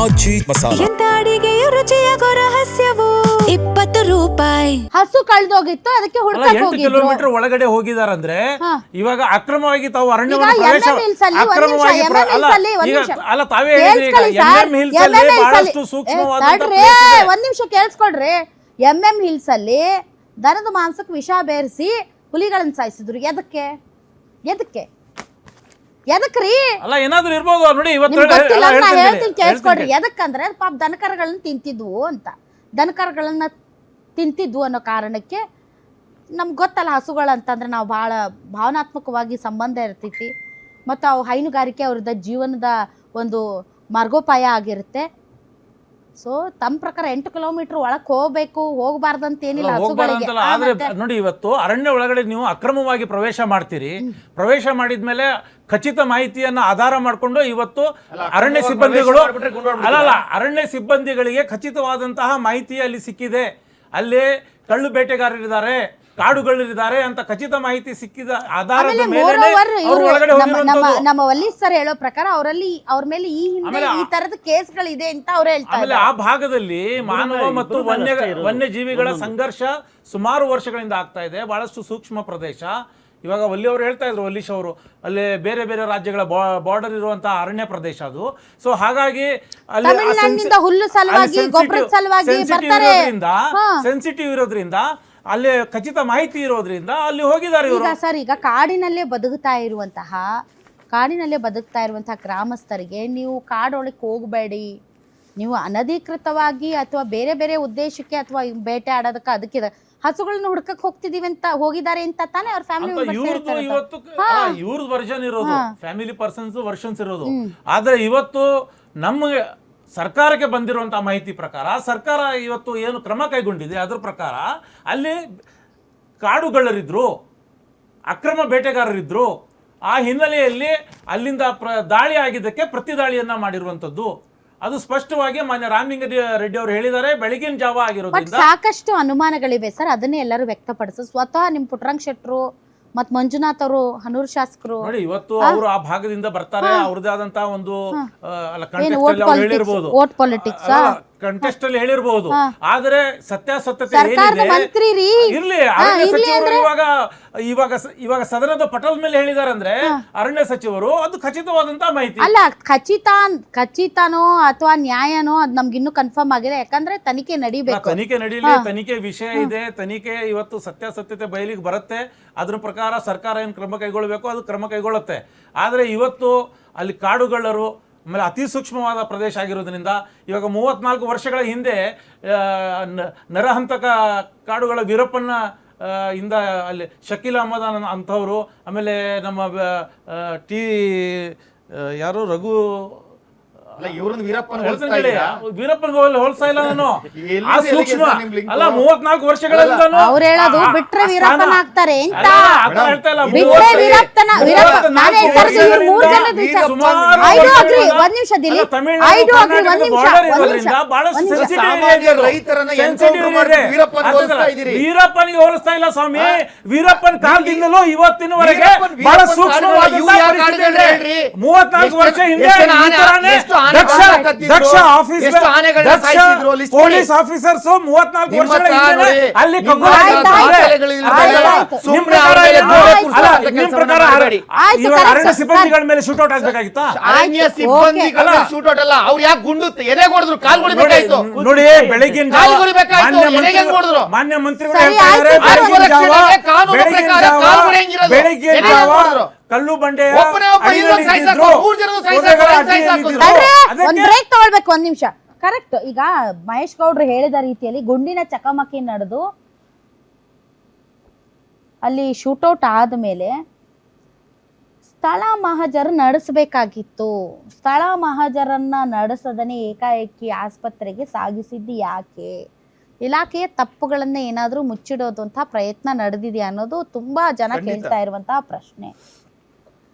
ಆಚಿ ಮಸಾಲ. ಎಂತ ಅಡಿಗೆಯ ರುಚಿಯಾಗೋ ರಹಸ್ಯವು 20 ರೂಪಾಯಿ. ಹಸು ಕಳ್ದೋಗಿತ್ತು, ಅದಕ್ಕೆ ಹುಡುಕಕ್ಕೆ 8 ಹೋಗಿದ್ರು. ಕಿಲೋಮೀಟರ್ ಒಳಗಡೆ ಹೋಗಿದಾರಂದ್ರೆ ಇವಾಗ ಅಕ್ರಮವಾಗಿ ತಾವು ಅರಣ್ಯವನ್ನು ಈಗ ಪ್ರವೇಶ MM hills ಅಲ್ಲಿ ಅಕ್ರಮವಾಗಿ ಒಂದ್ ನಿಮಿಷ, ಅಲ್ಲ ಈಗ ಅಲ್ಲ ತಾವೇ ಹೇಳಿದ್ರಿ ಈಗ ಕೇಳಿಸ್ಕೊಳ್ಳಿ ಸರ್, MM hills ಅಲ್ಲಿ MM hills ಬಹಳಷ್ಟು ಅಲ್ಲಿ- ಸೂಕ್ಷ್ಮವಾದಂತ ತಡ್ರಿ, place ಇದೆ. ಒಂದ್ ನಿಮಿಷ ಕೇಳಿಸ್ಕೊಡ್ರಿ. MM hills ಅಲ್ಲಿ ದನದ ಮಾಂಸಕ್ಕೆ ವಿಷ ಬೇರಿಸಿ ಹುಲಿಗಳನ್ನ ಸಾಯಿಸಿದ್ರು. ಎದಕ್ಕೆ ಎದಕ್ಕೆ ಎದಕ್ರಿ? ಅಲ್ಲ ಏನಾದ್ರೂ ಇರ್ಬೋದು ನೋಡಿ. ಇವತ್ತು ನಿಮ್ಗೆ ಗೊತ್ತಿಲ್ಲ, ನಾ ಹೇಳ್ತೀನಿ ಕೇಳಿಸ್ಕೊಡ್ರಿ. ಎದಕ್ಕಂದ್ರೆ ಪಾಪ ದನಕರಗಳನ್ನ ತಿಂತಿದ್ವು ಅಂತ, ದನಕರಗಳನ್ನ ತಿಂತಿದ್ವು ಅನ್ನೋ ಕಾರಣಕ್ಕೆ ನಮ್ಗೆ ಗೊತ್ತಲ್ಲ, ಹಸುಗಳಂತಂದ್ರೆ ನಾವು ಭಾಳ ಭಾವನಾತ್ಮಕವಾಗಿ ಸಂಬಂಧ ಇರ್ತೈತಿ. ಮತ್ತು ಅವು ಹೈನುಗಾರಿಕೆ ಅವ್ರದ್ದು ಜೀವನದ ಒಂದು ಮಾರ್ಗೋಪಾಯ ಆಗಿರುತ್ತೆ. ಸೊ ತಮ್ಮ ಪ್ರಕಾರ 8 ಕಿಲೋಮೀಟರ್ ಒಳಗೆ ಹೋಗ್ಬೇಕು, ಹೋಗಬಾರ್ದಂತ ಏನಿಲ್ಲ ಹಸುಗಳಿಗೆ. ಆದ್ರೆ ನೋಡಿ, ಇವತ್ತು ಅರಣ್ಯ ಒಳಗಡೆ ನೀವು ಅಕ್ರಮವಾಗಿ ಪ್ರವೇಶ ಮಾಡ್ತೀರಿ. ಪ್ರವೇಶ ಮಾಡಿದ್ಮೇಲೆ ಖಚಿತ ಮಾಹಿತಿಯನ್ನ ಆಧಾರ ಮಾಡಿಕೊಂಡು ಇವತ್ತು ಅರಣ್ಯ ಸಿಬ್ಬಂದಿಗಳು ಅಲ್ಲಲ್ಲ ಅರಣ್ಯ ಸಿಬ್ಬಂದಿಗಳಿಗೆ ಖಚಿತವಾದಂತಹ ಮಾಹಿತಿ ಅಲ್ಲಿ ಸಿಕ್ಕಿದೆ. ಅಲ್ಲಿ ಕಳ್ಳು ಬೇಟೆಗಾರರಿದ್ದಾರೆ, ಕಾಡುಗಳಿದ್ದಾರೆ ಅಂತ ಖಚಿತ ಮಾಹಿತಿ ಸಿಕ್ಕಿದ ಆಧಾರದ ಮೇಲೆ ನಮ್ಮ ವಲೀಸ್ ಸರ್ ಹೇಳೋ ಪ್ರಕಾರ ಅವ್ರ ಮೇಲೆ ಈ ಹಿಂದೆ ಈ ತರದ ಕೇಸ್ಗಳಿದೆ ಅಂತ ಅವ್ರು ಹೇಳ್ತಾರೆ. ಆಮೇಲೆ ಆ ಭಾಗದಲ್ಲಿ ಮಾನವ ಮತ್ತು ವನ್ಯಜೀವಿಗಳ ಸಂಘರ್ಷ ಸುಮಾರು ವರ್ಷಗಳಿಂದ ಆಗ್ತಾ ಇದೆ. ಬಹಳಷ್ಟು ಸೂಕ್ಷ್ಮ ಪ್ರದೇಶ. ಇವಾಗ ವಲ್ಲಿ ಅವರು ಹೇಳ್ತಾ ಇದ್ರು, ವಲ್ಲೀಶ್ ಅವರು, ಅಲ್ಲಿ ಬೇರೆ ಬೇರೆ ರಾಜ್ಯಗಳ ಬಾರ್ಡರ್ ಇರುವಂತಹ ಅರಣ್ಯ ಪ್ರದೇಶ ಅದು. ಸೊ ಹಾಗಾಗಿ ಅಲ್ಲಿ ಹುಲ್ಲು ಸಲುವಾಗಿ, ಗೊಬ್ಬರದ ಸಲುವಾಗಿ ಬರ್ತಾರೆ. ಸೆನ್ಸಿಟಿವ್ ಇರೋದ್ರಿಂದ ಅಲ್ಲಿ ಖಚಿತ ಮಾಹಿತಿ ಇರೋದ್ರಿಂದ ಅಲ್ಲಿ ಹೋಗಿದ್ದಾರೆ ಇವರು. ಸರ್ ಈಗ ಕಾಡಿನಲ್ಲೇ ಬದುಕ್ತಾ ಇರುವಂತಹ ಗ್ರಾಮಸ್ಥರಿಗೆ ನೀವು ಕಾಡೊಳಗೆ ಹೋಗಬೇಡಿ, ನೀವು ಅನಧಿಕೃತವಾಗಿ ಅಥವಾ ಬೇರೆ ಬೇರೆ ಉದ್ದೇಶಕ್ಕೆ ಅಥವಾ ಬೇಟೆ ಆಡೋದಕ್ಕೆ ಅದಕ್ಕೆ ಹಸುಗಳನ್ನ ಹುಡ್ಕಕ್ ಹೋಗಿದ್ದಾರೆ ಅಂತ ತಾನೇ ಅವ್ರ ಫ್ಯಾಮಿಲಿ ಇವತ್ತು ಇವ್ರದ್ದು ವರ್ಷನ್ ಇರೋದು, ಫ್ಯಾಮಿಲಿ ವರ್ಷನ್ಸ್ ಇರೋದು. ಆದ್ರೆ ಇವತ್ತು ನಮಗೆ ಸರ್ಕಾರಕ್ಕೆ ಬಂದಿರುವಂತಹ ಮಾಹಿತಿ ಪ್ರಕಾರ ಸರ್ಕಾರ ಇವತ್ತು ಏನು ಕ್ರಮ ಕೈಗೊಂಡಿದೆ ಅದರ ಪ್ರಕಾರ ಅಲ್ಲಿ ಕಾಡುಗಳರಿದ್ರು, ಅಕ್ರಮ ಬೇಟೆಗಾರರಿದ್ರು. ಆ ಹಿನ್ನೆಲೆಯಲ್ಲಿ ಅಲ್ಲಿಂದ ದಾಳಿ ಆಗಿದ್ದಕ್ಕೆ ಪ್ರತಿ ದಾಳಿಯನ್ನ ಮಾಡಿರುವಂತದ್ದು. ಅದು ಸ್ಪಷ್ಟವಾಗಿ ಮಾನ್ಯ ರಾಮಲಿಂಗ ರೆಡ್ಡಿ ಅವರು ಹೇಳಿದ್ದಾರೆ. ಬೆಳಗಿನ ಜಾವ ಆಗಿರೋದ್ರಿಂದ ಸಾಕಷ್ಟು ಅನುಮಾನಗಳಿವೆ ಸರ್, ಅದನ್ನೇ ಎಲ್ಲರೂ ವ್ಯಕ್ತಪಡಿಸ. ಸ್ವತಃ ನಿಮ್ ಪುಟ್ಟರಂಗ ಶೆಟ್ರು ಮತ್ ಮಂಜುನಾಥ್ ಅವರು, ಹನೂರು ಶಾಸಕರು ನೋಡಿ, ಇವತ್ತು ಅವರು ಆ ಭಾಗದಿಂದ ಬರ್ತಾರೆ. ಅವ್ರದೇ ಆದಂತಹ ಒಂದು ಹೇಳಿರ್ಬೋದು, ವೋಟ್ ಪಾಲಿಟಿಕ್ಸ್ ಕಂಟೆಸ್ಟ್ ಅಲ್ಲಿ ಹೇಳಿರಬಹುದು. ಆದ್ರೆ ಸತ್ಯಾಸತ್ಯತೆ ಇರ್ಲಿ. ಅರಣ್ಯ ಸಚಿವರು ಇವಾಗ ಸದನದ ಪಟಲ್ ಮೇಲೆ ಹೇಳಿದಾರೆ ಅಂದ್ರೆ ಅರಣ್ಯ ಸಚಿವರು ಅದು ಖಚಿತವಾದಂತಹ ಮಾಹಿತಿ ಅಲ್ಲ. ಖಚಿತನೋ ಅಥವಾ ನ್ಯಾಯನೋ ಅದ್ ನಮ್ಗಿನ್ನೂ ಕನ್ಫರ್ಮ್ ಆಗಿಲ್ಲ. ಯಾಕಂದ್ರೆ ತನಿಖೆ ನಡೀಬೇಕು. ತನಿಖೆ ನಡೀಲಿ, ತನಿಖೆ ವಿಷಯ ಇದೆ. ತನಿಖೆ ಇವತ್ತು ಸತ್ಯಾಸತ್ಯತೆ ಬಯಲಿಗೆ ಬರುತ್ತೆ. ಅದ್ರ ಪ್ರಕಾರ ಸರ್ಕಾರ ಏನ್ ಕ್ರಮ ಕೈಗೊಳ್ಳಬೇಕು ಅದು ಕ್ರಮ ಕೈಗೊಳ್ಳುತ್ತೆ. ಆದ್ರೆ ಇವತ್ತು ಅಲ್ಲಿ ಕಾಡುಗಳರು ಆಮೇಲೆ ಅತಿ ಸೂಕ್ಷ್ಮವಾದ ಪ್ರದೇಶ ಆಗಿರೋದ್ರಿಂದ ಇವಾಗ 34 ವರ್ಷಗಳ ಹಿಂದೆ ನರಹಂತಕ ಕಾಡುಗಳ ವೀರಪ್ಪನ ಇಂದ ಅಲ್ಲಿ ಶಕೀಲ್ ಅಹಮದ್ ಅಂಥವ್ರು, ಆಮೇಲೆ ನಮ್ಮ ಯಾರು ರಘು ವೀರಪ್ಪನ್ ಹೋಲ್ಸಾ ಇಲ್ಲ ನಾನು. ಆ ಸೂಕ್ಷ್ಮ ಅಲ್ಲ 34 ವರ್ಷಗಳಿಂದ ಅವ್ರು ಹೇಳೋದು ಬಿಟ್ರೆ ವೀರಪ್ಪನ ಆಗ್ತಾರೆ ಅಂತ. ವೀರಪ್ಪನಿಗೆ ಹೋಲಿಸ್ತಾ ಇಲ್ಲ ಸ್ವಾಮಿ. ವೀರಪ್ಪನ ಕಾಲದಿಂದಲೂ ಇವತ್ತಿನವರೆಗೆ ಬಹಳ ಸೂಕ್ಷ್ಮವಾದ 34 ವರ್ಷ ಹಿಂದೆ ದಕ್ಷ ಪೊಲೀಸ್ ಆಫೀಸರ್ಸ್ 34 ವರ್ಷಗಳ ಹಿಂದೆ ಅಲ್ಲಿ ಅರಣ್ಯ ಸಿಬ್ಬಂದಿಗಳ ಮೇಲೆ ಶೂಟೌಟ್ ಆಗ್ಬೇಕಾಗಿತ್ತಾ? ಅರಣ್ಯ ಸಿಬ್ಬಂದಿಗಳ ಶೂಟೌಟ್ ಅಲ್ಲ, ಅವ್ರು ಯಾಕೆ ಗುಂಡು ಎದೆ ಹೊಡೆದ್ರು, ಕಾಲ್ ಹೊಡಿಬೇಕಾಯ್ತು ನೋಡಿ. ಬೆಳಗಿನ ಮಾನ್ಯ ಮಂತ್ರಿಗಳು ಬೆಳಗ್ಗೆ ಕಲ್ಲು ಬಂಡೆ ಒಂದ್ ಬ್ರೇಕ್ ತಗೊಳ್ಬೇಕು, ಒಂದ್ ನಿಮಿಷ. ಕರೆಕ್ಟ್. ಈಗ ಮಹೇಶ್ ಗೌಡ್ರು ಹೇಳಿದ ರೀತಿಯಲ್ಲಿ ಗುಂಡಿನ ಚಕಮಕಿ ನಡೆದು ಅಲ್ಲಿ ಶೂಟೌಟ್ ಆದ್ಮೇಲೆ ಸ್ಥಳ ಮಹಾಜರು ನಡೆಸಬೇಕಾಗಿತ್ತು. ಸ್ಥಳ ಮಹಾಜರನ್ನ ನಡೆಸದನೆ ಏಕಾಏಕಿ ಆಸ್ಪತ್ರೆಗೆ ಸಾಗಿಸಿದ್ದು ಯಾಕೆ? ಇಲಾಖೆಯ ತಪ್ಪುಗಳನ್ನ ಏನಾದ್ರೂ ಮುಚ್ಚಿಡೋದು ಅಂತ ಪ್ರಯತ್ನ ನಡೆದಿದೆ ಅನ್ನೋದು ತುಂಬಾ ಜನ ಕೇಳ್ತಾ ಇರುವಂತಹ ಪ್ರಶ್ನೆ.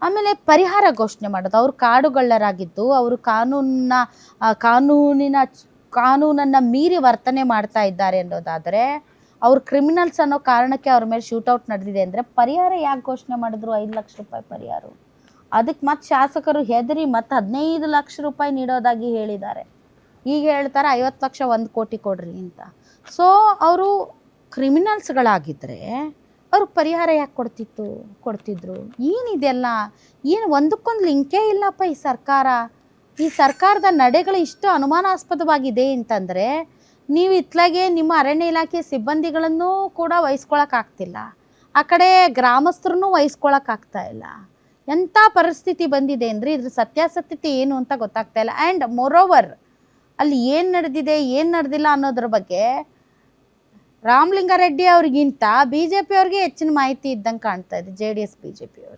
ಆಮೇಲೆ ಪರಿಹಾರ ಘೋಷಣೆ ಮಾಡೋದು. ಅವರು ಕಾಡುಗಳ್ಳರಾಗಿದ್ದು ಅವರು ಕಾನೂನನ್ನ ಮೀರಿ ವರ್ತನೆ ಮಾಡ್ತಾ ಇದ್ದಾರೆ ಅನ್ನೋದಾದ್ರೆ, ಅವ್ರು ಕ್ರಿಮಿನಲ್ಸ್ ಅನ್ನೋ ಕಾರಣಕ್ಕೆ ಅವ್ರ ಮೇಲೆ ಶೂಟೌಟ್ ನಡೆದಿದೆ ಅಂದ್ರೆ ಪರಿಹಾರ ಯಾಕೆ ಘೋಷಣೆ ಮಾಡಿದ್ರು? 5 ಲಕ್ಷ ರೂಪಾಯಿ ಪರಿಹಾರ. ಅದಕ್ಕೆ ಮತ್ತೆ ಶಾಸಕರು ಹೆದರಿ ಮತ್ತೆ 15 ಲಕ್ಷ ರೂಪಾಯಿ ನೀಡೋದಾಗಿ ಹೇಳಿದ್ದಾರೆ. ಈಗ ಹೇಳ್ತಾರೆ 50 ಲಕ್ಷ 1 ಕೋಟಿ ಕೊಡ್ರಿ ಅಂತ. ಸೊ ಅವರು ಕ್ರಿಮಿನಲ್ಸ್ಗಳಾಗಿದ್ದರೆ ಅವ್ರಿಗೆ ಪರಿಹಾರ ಯಾಕೆ ಕೊಡ್ತಿದ್ರು? ಏನಿದೆಲ್ಲ ಏನು ಒಂದಕ್ಕೊಂದು ಲಿಂಕೇ ಇಲ್ಲಪ್ಪ ಈ ಸರ್ಕಾರದ ನಡೆಗಳು ಇಷ್ಟು ಅನುಮಾನಾಸ್ಪದವಾಗಿದೆ ಅಂತಂದರೆ ನೀವು ಇತ್ಲಾಗೆ ನಿಮ್ಮ ಅರಣ್ಯ ಇಲಾಖೆ ಸಿಬ್ಬಂದಿಗಳನ್ನು ಕೂಡ ವಹಿಸ್ಕೊಳಕ್ಕಾಗ್ತಿಲ್ಲ, ಆ ಕಡೆ ಗ್ರಾಮಸ್ಥರನ್ನು ವಹಿಸ್ಕೊಳಕ್ಕಾಗ್ತಾ ಇಲ್ಲ. ಎಂಥ ಪರಿಸ್ಥಿತಿ ಬಂದಿದೆ ಅಂದರೆ ಇದ್ರ ಸತ್ಯಾಸತ್ಯತೆ ಏನು ಅಂತ ಗೊತ್ತಾಗ್ತಾ ಇಲ್ಲ. ಆ್ಯಂಡ್ ಮೊರೋವರ್ ಅಲ್ಲಿ ಏನು ನಡೆದಿದೆ ಏನು ನಡೆದಿಲ್ಲ ಅನ್ನೋದ್ರ ಬಗ್ಗೆ ರಾಮಲಿಂಗಾರೆಡ್ಡಿ ಅವ್ರಿಗಿಂತ BJP ಅವ್ರಿಗೆ ಹೆಚ್ಚಿನ ಮಾಹಿತಿ ಇದ್ದಂಗೆ ಕಾಣ್ತಾ ಇದೆ, JDS BJP ಅವ್ರಿಗೆ.